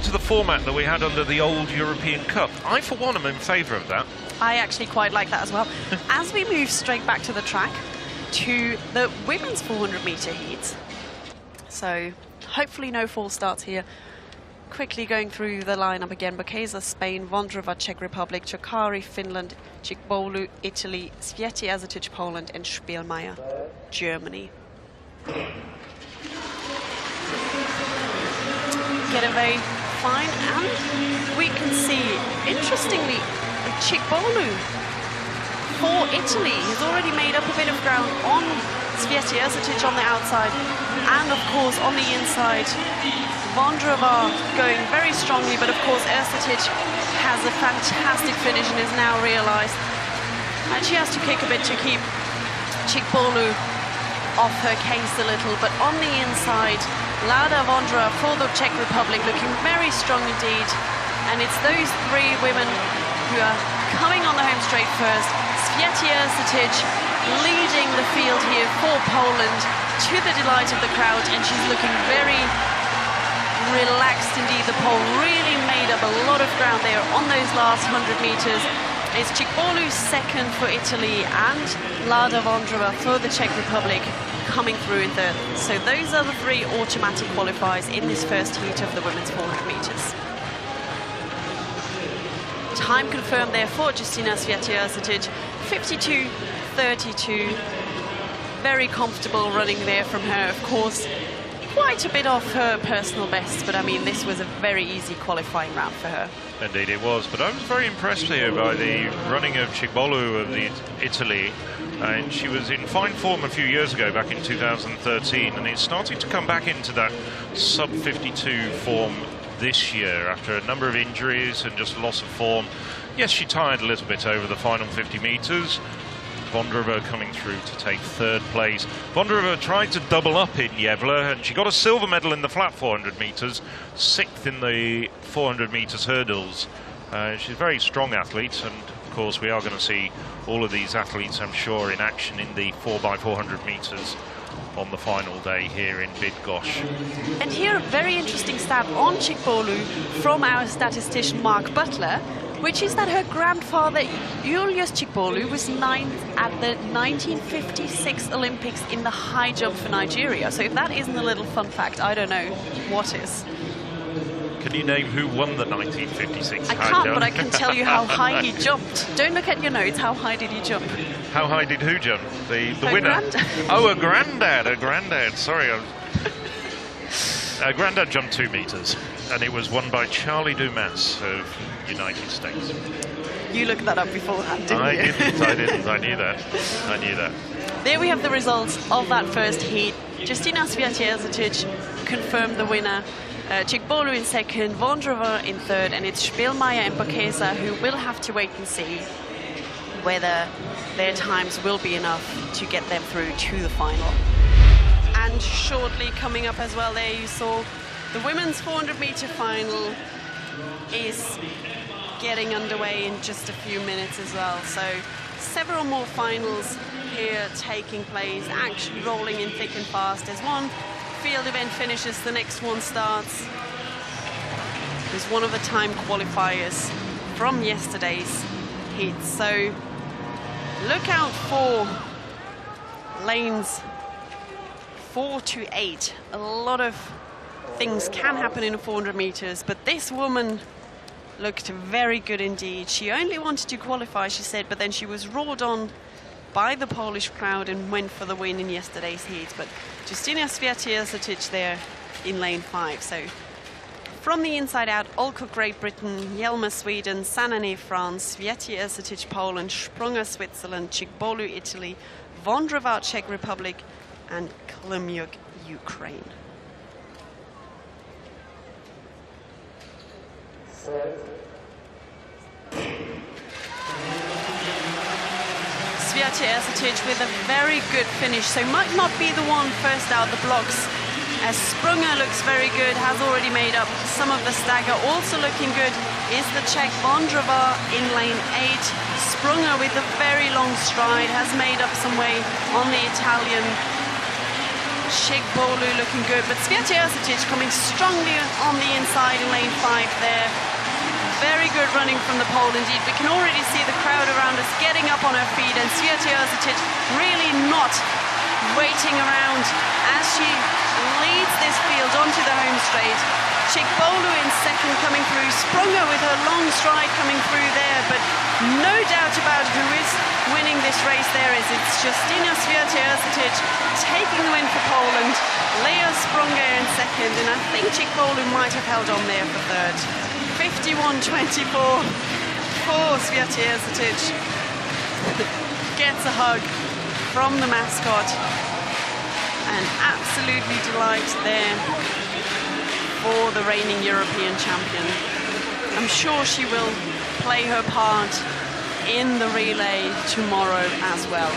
back to the format that we had under the old European Cup. I, for one, am in favour of that. I actually quite like that as well. As we move straight back to the track, to the women's 400-metre heats. So hopefully no false starts here. Quickly going through the lineup again: Bydgoszcz, Spain; Vondrova, Czech Republic; Czokary, Finland; Chikbolu, Italy; Swiety-Ersetic, Poland; and Spielmeier, Germany. Get a very fine, and we can see, interestingly, Chikbolu for Italy has already made up a bit of ground on Swiety-Ersetic on the outside, and of course on the inside Vondrova going very strongly, but of course Ersetic has a fantastic finish and is now realized, and she has to kick a bit to keep Chikbolu off her case a little. But on the inside, Lauda Vondrova for the Czech Republic looking very strong indeed, and it's those three women who are coming on the home straight first. Swiety-Ersetic leading the field here for Poland, to the delight of the crowd, and she's looking very relaxed indeed. The pole really made up a lot of ground there on those last 100 meters. It's Chikbolu second for Italy and Lauda Vondrova for the Czech Republic coming through in third. So those are the three automatic qualifiers in this first heat of the women's 400 meters. Time confirmed there for Justyna Swiety-Ersetic, 52.32. Very comfortable running there from her. Of course, quite a bit off her personal best, but I mean, this was a very easy qualifying round for her. Indeed it was, but I was very impressed here by the running of Chikbolu of Italy, and she was in fine form a few years ago, back in 2013, and it's starting to come back into that sub-52 form this year after a number of injuries and just loss of form. Yes, she tired a little bit over the final 50 metres. Vondrova coming through to take third place. Vondrova tried to double up in Yevla, and she got a silver medal in the flat 400 metres, 6th in the 400 metres hurdles. She's a very strong athlete, and of course we are going to see all of these athletes, I'm sure, in action in the 4x400 metres on the final day here in Bydgoszcz. And here a very interesting stat on Chikbolu from our statistician Mark Butler, which is that her grandfather, Julius Chikbolu, was 9th at the 1956 Olympics in the high jump for Nigeria. So if that isn't a little fun fact, I don't know what is. Can you name who won the 1956 high jump? I can't, but I can tell you how high he jumped. Don't look at your notes. How high did he jump? How high did who jump? The winner? Granddad. Oh, a granddad. Sorry. A granddad jumped 2 meters, and it was won by Charlie Dumas of United States. You looked that up beforehand, didn't I you? didn't. I knew that. There we have the results of that first heat. Justyna Swiety-Ersetic confirmed the winner. Chikbolu in second, Vondrova in third, and it's Spielmeier and Bydgoszcz who will have to wait and see whether their times will be enough to get them through to the final. And shortly coming up as well, there you saw the women's 400-meter final is getting underway in just a few minutes as well. So several more finals here taking place, action rolling in thick and fast. As one field event finishes, the next one starts. Is one of the time qualifiers from yesterday's heat. So look out for lanes 4 to 8. A lot of things can happen in 400 meters, but this woman looked very good indeed. She only wanted to qualify, she said, but then she was roared on by the Polish crowd and went for the win in yesterday's heat. But Justyna Swiety-Ersetic there in lane 5. So from the inside out, Olko Great Britain, Jelma Sweden, Sanane France, Swiety-Ersetic Poland, Sprunger Switzerland, Chikbolu Italy, Vondrova Czech Republic, and Klimyuk Ukraine. Swiety-Ersetic with a very good finish, so might not be the one first out the blocks, as Sprunger looks very good, has already made up some of the stagger. Also looking good is the Czech Vondrova in lane 8. Sprunger with a very long stride has made up some way on the Italian Chigbolu looking good, but Swiety-Ersetic coming strongly on the inside in lane 5 there. Very good running from the pole indeed. We can already see the crowd around us getting up on her feet, and Swiety-Ersetic really not waiting around as she leads this field onto the home straight. Chigbolu in second coming through, Sprunger with her long stride coming through there, but no doubt about who is winning this race there is it's Justyna Swiety-Ersetic taking the win for Poland, Lea Sprunger in second, and I think Chigbolu might have held on there for third. 51-24 for Swiety-Ersetic. Gets a hug from the mascot, and absolutely delight there for the reigning European champion. I'm sure she will play her part in the relay tomorrow as well.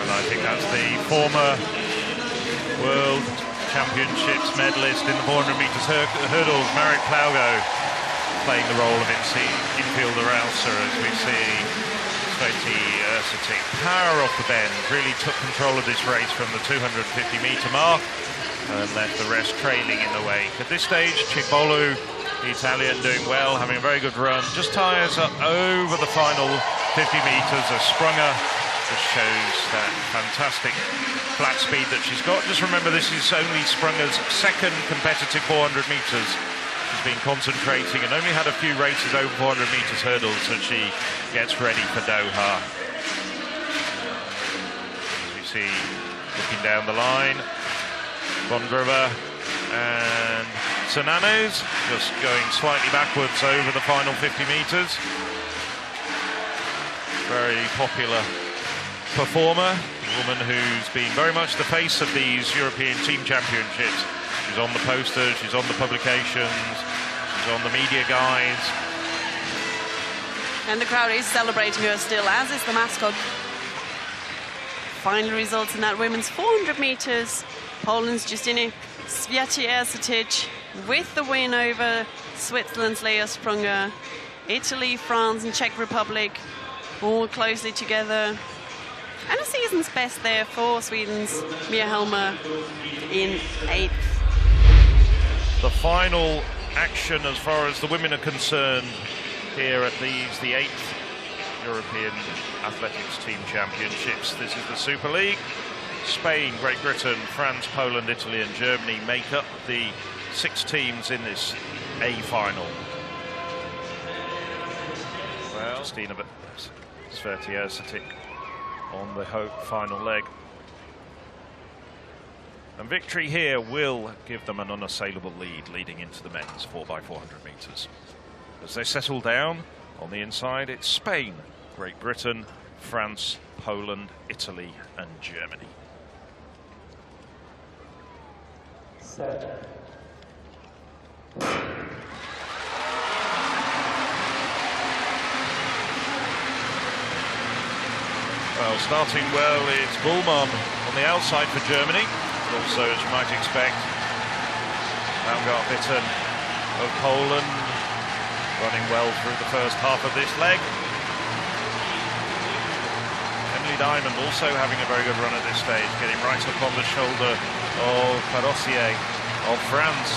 And I think that's the former World Championships medalist in the 400 metres hurdles, Marit Plaugo, playing the role of infield rouser as we see Swiety-Ersetic power off the bend, really took control of this race from the 250-metre mark and left the rest trailing in the wake. At this stage, Chigbolu, the Italian, doing well, having a very good run, just tires up over the final 50 metres as Sprunger just shows that fantastic flat speed that she's got. Just remember, this is only Sprunger's second competitive 400 metres. She's been concentrating and only had a few races over 400 metres hurdles as she gets ready for Doha. As we see, looking down the line, Vondrova and Sananes just going slightly backwards over the final 50 metres. Very popular performer, a woman who's been very much the face of these European Team Championships. She's on the posters, she's on the publications, she's on the media guides. And the crowd is celebrating her still, as is the mascot. Final results in that women's 400 metres. Poland's Justyna Swiety-Ersetic with the win over Switzerland's Lea Sprunger. Italy, France and Czech Republic all closely together. And a season's best there for Sweden's Mia Helmer in 8th. The final action as far as the women are concerned here at the 8th European Athletics Team Championships. This is the Super League. Spain, Great Britain, France, Poland, Italy and Germany make up the 6 teams in this A final. Well, Justyna Swiety-Ersetic on the final leg. And victory here will give them an unassailable lead leading into the men's 4x400 metres. As they settle down on the inside, it's Spain, Great Britain, France, Poland, Italy and Germany. Well, starting well, it's Bullmann on the outside for Germany. Also, as you might expect, Baumgart-Bitten of Poland running well through the first half of this leg. Emily Diamond also having a very good run at this stage, getting right up on the shoulder of Parossier of France.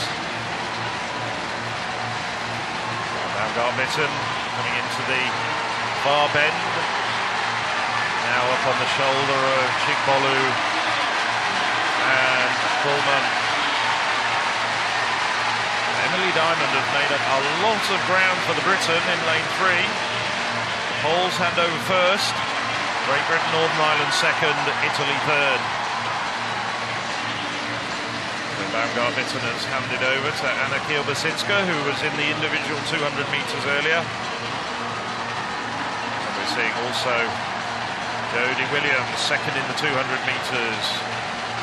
Baumgart-Bitten coming into the far bend. Now up on the shoulder of Chigbolu and Bullmann. Emily Diamond has made up a lot of ground for the Britain in lane 3. Poles hand over first. Great Britain, Northern Ireland second, Italy third. So Baumgart-Bitten has handed over to Anna Kielbasitska, who was in the individual 200 metres earlier. And we're seeing also Jodie Williams, second in the 200 metres,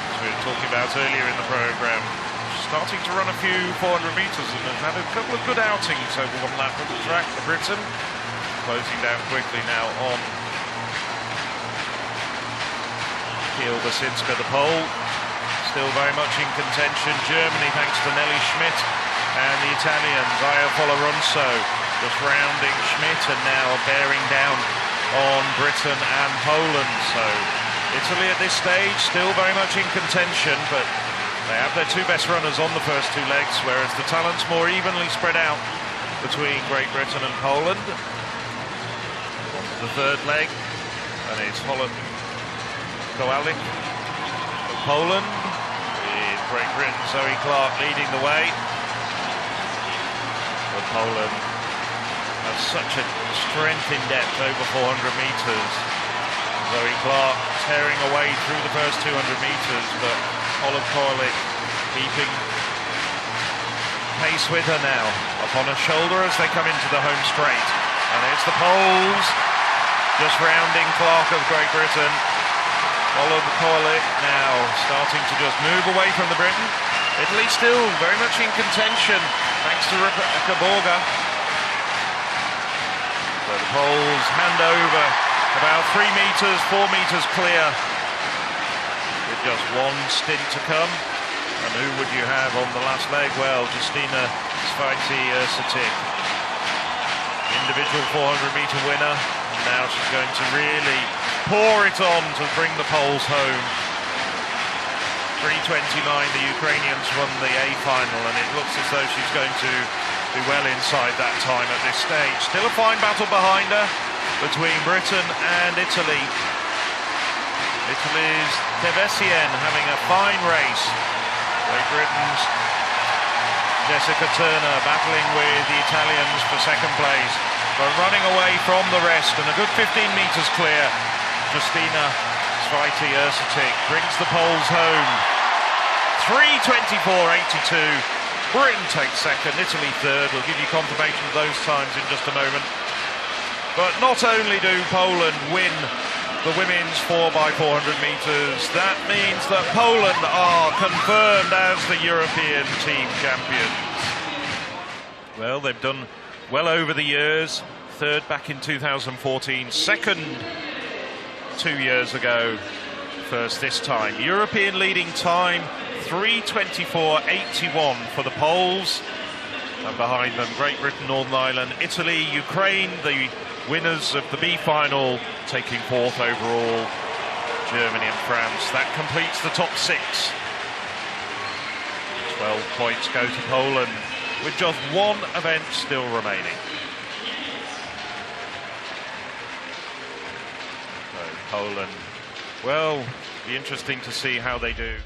as we were talking about earlier in the programme. Starting to run a few 400 metres and has had a couple of good outings over one lap of the track for Britain. Closing down quickly now on Kielbasitska, the pole. Still very much in contention. Germany, thanks to Nelly Schmidt, and the Italians, Aya Foloronso, just rounding Schmidt and now bearing down on Britain and Poland. So Italy at this stage still very much in contention, but they have their two best runners on the first two legs, whereas the talent's more evenly spread out between Great Britain and Poland. On to the third leg, and it's Holland Kowalik of Poland, with Great Britain Zoe Clark leading the way. But Poland has such a strength in depth over 400 metres. Zoe Clark tearing away through the first 200 metres, but Holland Kowalik keeping pace with her now, up on her shoulder as they come into the home straight. And it's the Poles just rounding Clark of Great Britain. Holland Kowalik now starting to just move away from the Briton. Italy still very much in contention thanks to Rebecca Borga. So the Poles hand over about 3 metres, 4 metres clear, with just one stint to come. And who would you have on the last leg? Well, Justyna Swiety-Ersetic, individual 400-metre winner. And now she's going to really pour it on to bring the Poles home. 3:29, the Ukrainians won the A final, and it looks as though she's going to be well inside that time at this stage. Still a fine battle behind her between Britain and Italy. Italy's Tevesian having a fine race. Great Britain's Jessica Turner battling with the Italians for second place, but running away from the rest, and a good 15 metres clear. Justyna Swiety-Ersetic brings the Poles home. 3:24.82. Britain takes second, Italy third. We'll give you confirmation of those times in just a moment. But not only do Poland win the women's 4x400 metres, that means that Poland are confirmed as the European team champions. Well, they've done well over the years. Third back in 2014, second 2 years ago, first this time. European leading time, 3:24.81 for the Poles. And behind them, Great Britain, Northern Ireland, Italy, Ukraine, the winners of the B final, taking fourth overall, Germany and France. That completes the top 6. 12 points go to Poland, with just one event still remaining. So Poland, well, be interesting to see how they do.